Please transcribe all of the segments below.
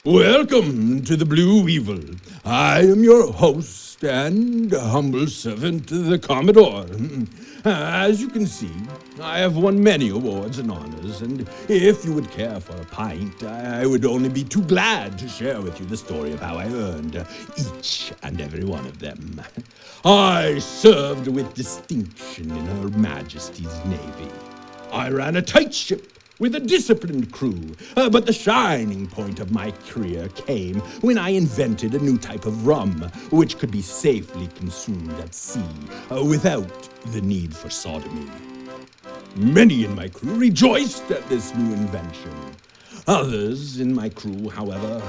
Welcome to the Blue Weevil. I am your host and humble servant, the Commodore. As you can see, I have won many awards and honors, and if you would care for a pint, I would only be too glad to share with you the story of how I earned each and every one of them. I served with distinction in Her Majesty's Navy. I ran a tight ship with a disciplined crew, but the shining point of my career came when I invented a new type of rum, which could be safely consumed at sea without the need for sodomy. Many in my crew rejoiced at this new invention. Others in my crew, however,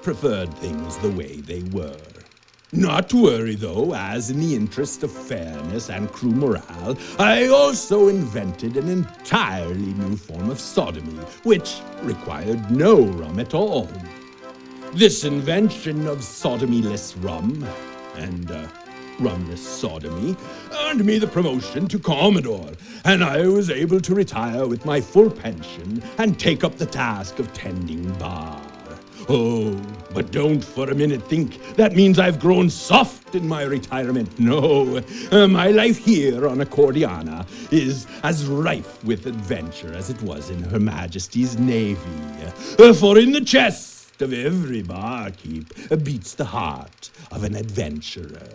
preferred things the way they were. Not to worry, though, as in the interest of fairness and crew morale, I also invented an entirely new form of sodomy, which required no rum at all. This invention of sodomy-less rum, and rumless sodomy, earned me the promotion to Commodore, and I was able to retire with my full pension and take up the task of tending bar. Oh, but don't for a minute think that means I've grown soft in my retirement. No, my life here on Accordiona is as rife with adventure as it was in Her Majesty's Navy. For in the chest of every barkeep beats the heart of an adventurer.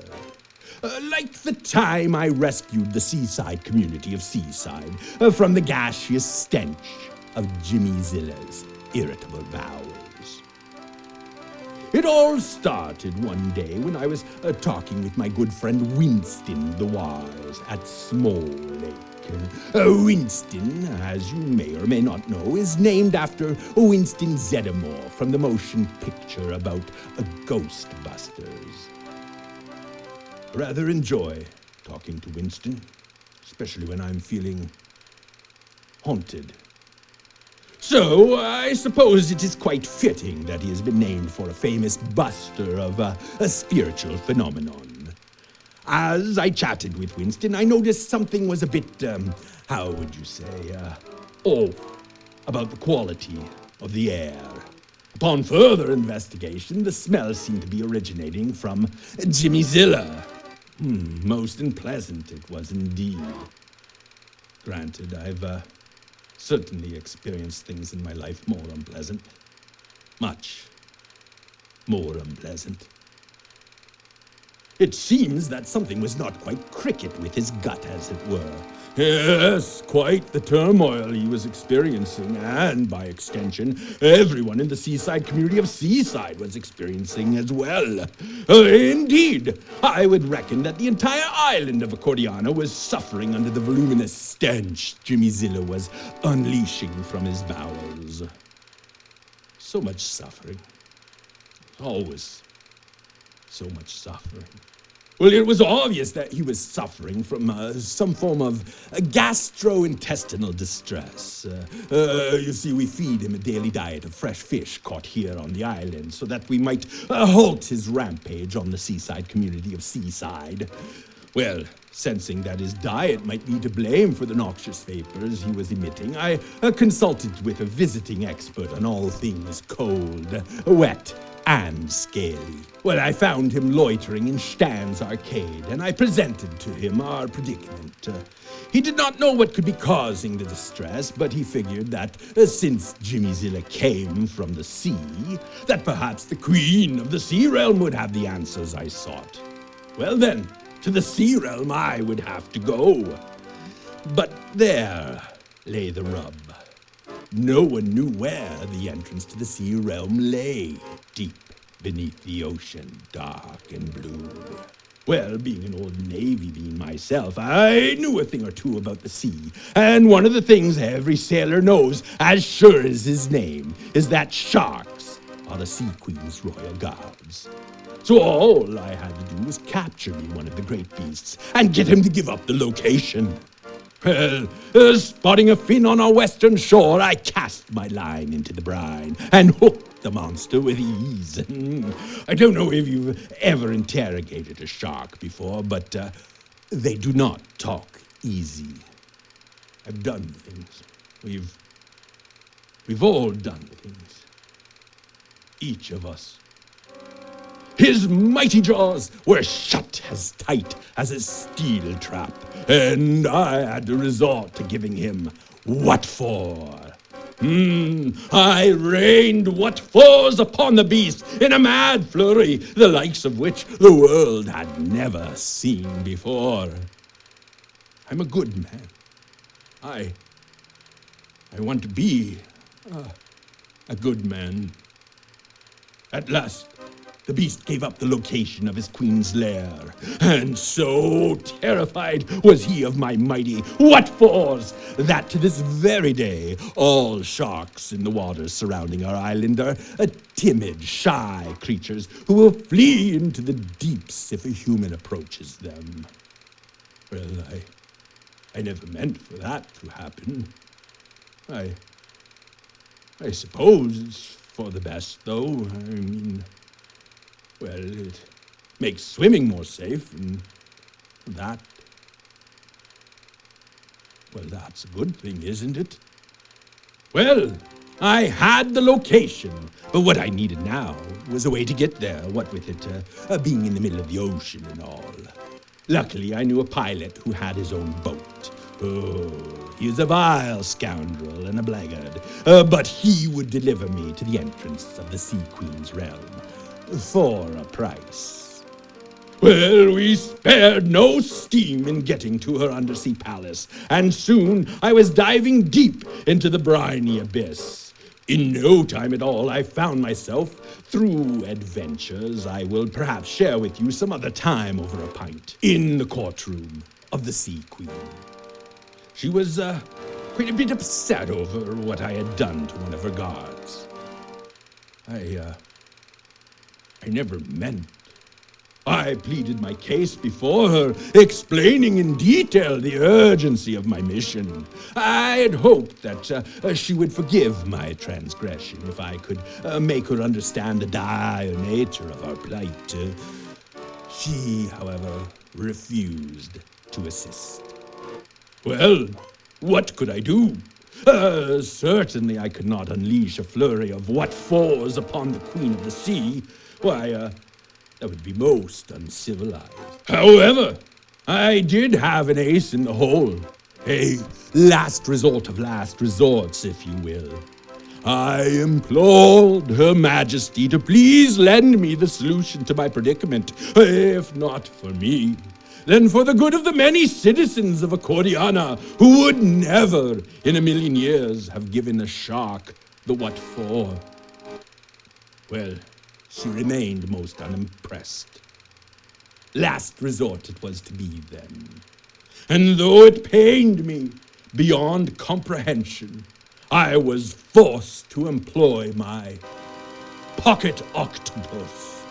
Like the time I rescued the seaside community of Seaside from the gaseous stench of JimmyZilla's irritable bowels. It all started one day when I was talking with my good friend Winston the Wise at Small Lake. Winston, as you may or may not know, is named after Winston Zeddemore from the motion picture about Ghostbusters. Rather enjoy talking to Winston, especially when I'm feeling haunted. So, I suppose it is quite fitting that he has been named for a famous buster of a spiritual phenomenon. As I chatted with Winston, I noticed something was a bit, how would you say, off about the quality of the air. Upon further investigation, the smell seemed to be originating from JimmyZilla. Most unpleasant it was indeed. Granted, I've certainly experienced things in my life more unpleasant. Much more unpleasant. It seems that something was not quite cricket with his gut, as it were. Yes, quite the turmoil he was experiencing, and by extension, everyone in the seaside community of Seaside was experiencing as well. Indeed, I would reckon that the entire island of Accordiona was suffering under the voluminous stench JimmyZilla was unleashing from his bowels. So much suffering. Always so much suffering. Well, it was obvious that he was suffering from some form of gastrointestinal distress. You see, we feed him a daily diet of fresh fish caught here on the island so that we might halt his rampage on the seaside community of Seaside. Well, sensing that his diet might be to blame for the noxious vapors he was emitting, I consulted with a visiting expert on all things cold, wet, and scaly. Well, I found him loitering in Stan's arcade, and I presented to him our predicament. He did not know what could be causing the distress, but he figured that since JimmyZilla came from the sea, that perhaps the Queen of the Sea Realm would have the answers I sought. Well then, to the Sea Realm I would have to go. But there lay the rub. No one knew where the entrance to the Sea Realm lay, deep beneath the ocean, dark and blue. Well, being an old Navy bean myself, I knew a thing or two about the sea, and one of the things every sailor knows, as sure as his name, is that sharks are the Sea Queen's royal guards. So all I had to do was capture me one of the great beasts and get him to give up the location. Well, spotting a fin on our western shore, I cast my line into the brine and hooked the monster with ease. I don't know if you've ever interrogated a shark before, but they do not talk easy. I've done things. We've all done things. each of us. His mighty jaws were shut as tight as a steel trap, and I had to resort to giving him what for. I rained what fors upon the beast in a mad flurry, the likes of which the world had never seen before. I'm a good man. I want to be a good man. At last, the beast gave up the location of his Queens Lair, and so terrified was he of my mighty what-fors that to this very day all sharks in the waters surrounding our island are timid, shy creatures who will flee into the deeps if a human approaches them. Well, I never meant for that to happen. I suppose it's for the best, though. I mean, well, it makes swimming more safe, and that's a good thing, isn't it? Well, I had the location, but what I needed now was a way to get there, what with it being in the middle of the ocean and all. Luckily, I knew a pilot who had his own boat. Oh, he was a vile scoundrel and a blackguard, but he would deliver me to the entrance of the Sea Queen's realm. For a price. Well, we spared no steam in getting to her undersea palace, and soon I was diving deep into the briny abyss. In no time at all, I found myself through adventures I will perhaps share with you some other time over a pint, in the courtroom of the Sea Queen. She was quite a bit upset over what I had done to one of her guards. I never meant. I pleaded my case before her, explaining in detail the urgency of my mission. I had hoped that she would forgive my transgression if I could make her understand the dire nature of our plight. She, however, refused to assist. Well, what could I do? Certainly I could not unleash a flurry of what-fors upon the Queen of the Sea. Why, that would be most uncivilized. However, I did have an ace in the hole. A last resort of last resorts, if you will. I implored Her Majesty to please lend me the solution to my predicament, if not for me, then for the good of the many citizens of Accordiona who would never in a million years have given a shark the what-for. Well, she remained most unimpressed. Last resort it was to be then. And though it pained me beyond comprehension, I was forced to employ my pocket octopus,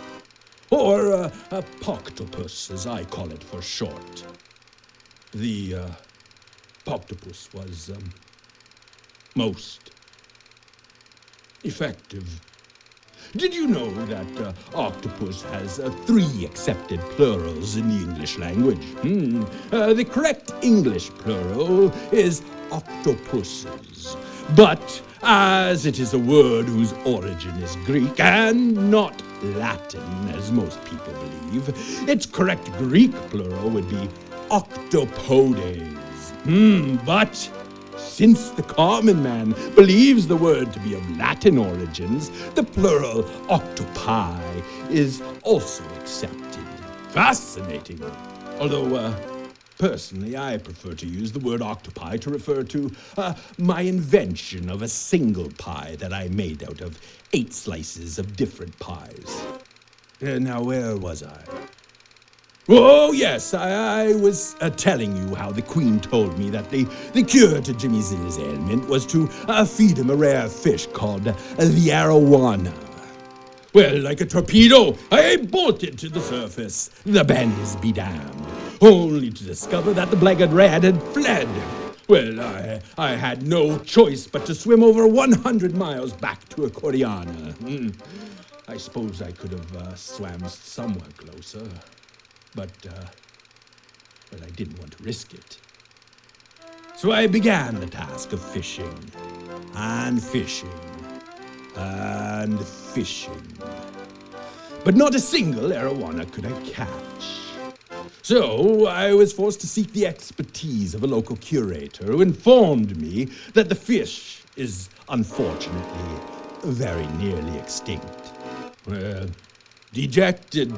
or a Octopus as I call it for short. The octopus was most effective. Did you know that octopus has 3 accepted plurals in the English language? The correct English plural is octopuses. But as it is a word whose origin is Greek and not Latin, as most people believe, its correct Greek plural would be octopodes. But since the common man believes the word to be of Latin origins, the plural octopi is also accepted. Fascinating. Although, personally, I prefer to use the word octopi to refer to my invention of a single pie that I made out of 8 slices of different pies. Now, where was I? Oh, yes, I was telling you how the Queen told me that the cure to JimmyZilla's ailment was to feed him a rare fish called the Arowana. Well, like a torpedo, I bolted to the surface, the bends be damned, only to discover that the blackguard rat had fled. Well, I had no choice but to swim over 100 miles back to Accordiona. I suppose I could have swam somewhat closer. But, well, I didn't want to risk it. So I began the task of fishing, and fishing, and fishing. But not a single arowana could I catch. So I was forced to seek the expertise of a local curator who informed me that the fish is unfortunately very nearly extinct. Well, dejected,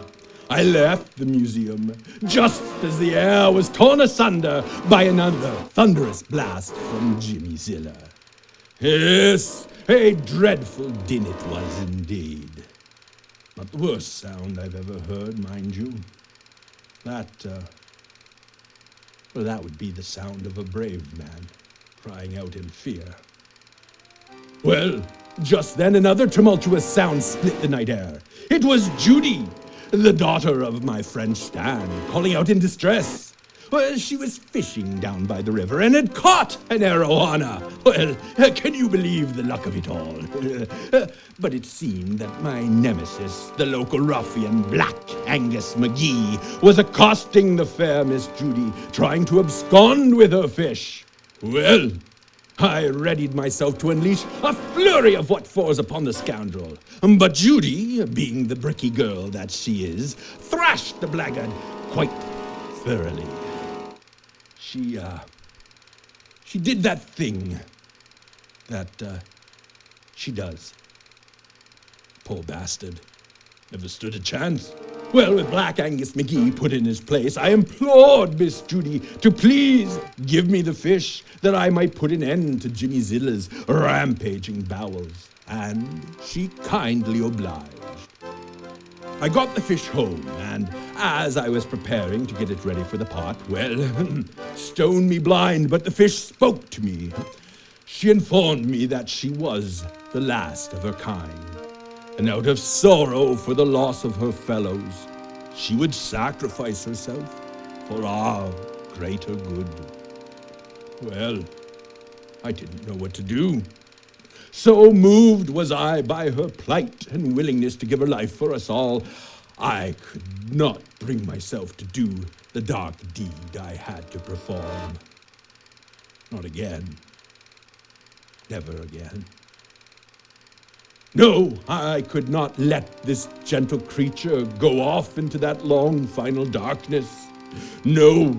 I left the museum just as the air was torn asunder by another thunderous blast from JimmyZilla. Yes, a dreadful din it was indeed. Not the worst sound I've ever heard, mind you. That would be the sound of a brave man crying out in fear. Well, just then another tumultuous sound split the night air. It was Judy, the daughter of my friend Stan, calling out in distress. Well, she was fishing down by the river and had caught an arowana. Well, can you believe the luck of it all? But it seemed that my nemesis, the local ruffian Black Angus McGee, was accosting the fair Miss Judy, trying to abscond with her fish. Well, I readied myself to unleash a flurry of what-fors upon the scoundrel. But Judy, being the bricky girl that she is, thrashed the blackguard quite thoroughly. She did that thing that she does. Poor bastard. Never stood a chance. Well, with Black Angus McGee put in his place, I implored Miss Judy to please give me the fish that I might put an end to JimmyZilla's rampaging bowels. And she kindly obliged. I got the fish home, and as I was preparing to get it ready for the pot, well, stone me blind, but the fish spoke to me. She informed me that she was the last of her kind, and out of sorrow for the loss of her fellows, she would sacrifice herself for our greater good. Well, I didn't know what to do. So moved was I by her plight and willingness to give her life for us all, I could not bring myself to do the dark deed I had to perform. Not again. Never again. No, I could not let this gentle creature go off into that long final darkness. No,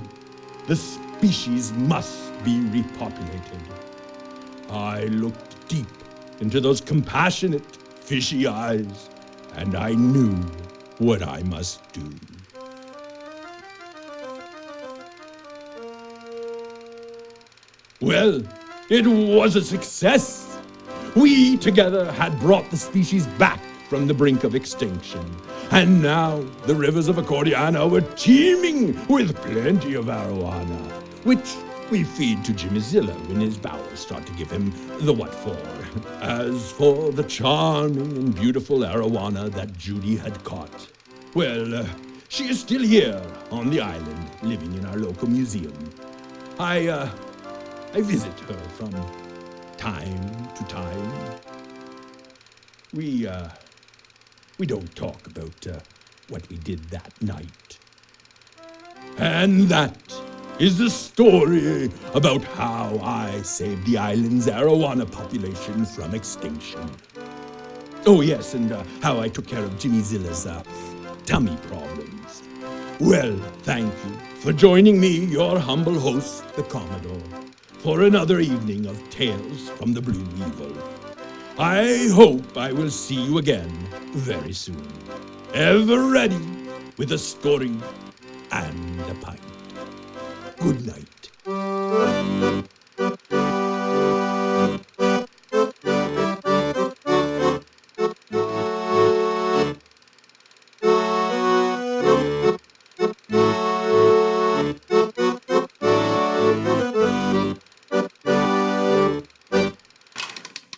the species must be repopulated. I looked deep into those compassionate, fishy eyes, and I knew what I must do. Well, it was a success. We together had brought the species back from the brink of extinction, and now the rivers of Accordiona were teeming with plenty of arowana, which we feed to JimmyZilla when his bowels start to give him the what for. As for the charming and beautiful arowana that Judy had caught, well, she is still here on the island, living in our local museum. I visit her from time to time. We don't talk about what we did that night. And that is the story about how I saved the island's arowana population from extinction. Oh yes, and how I took care of JimmyZilla's tummy problems. Well, thank you for joining me, your humble host, the Commodore, for another evening of Tales from the Blue Weevil. I hope I will see you again very soon, ever ready with a story and a pint. Good night.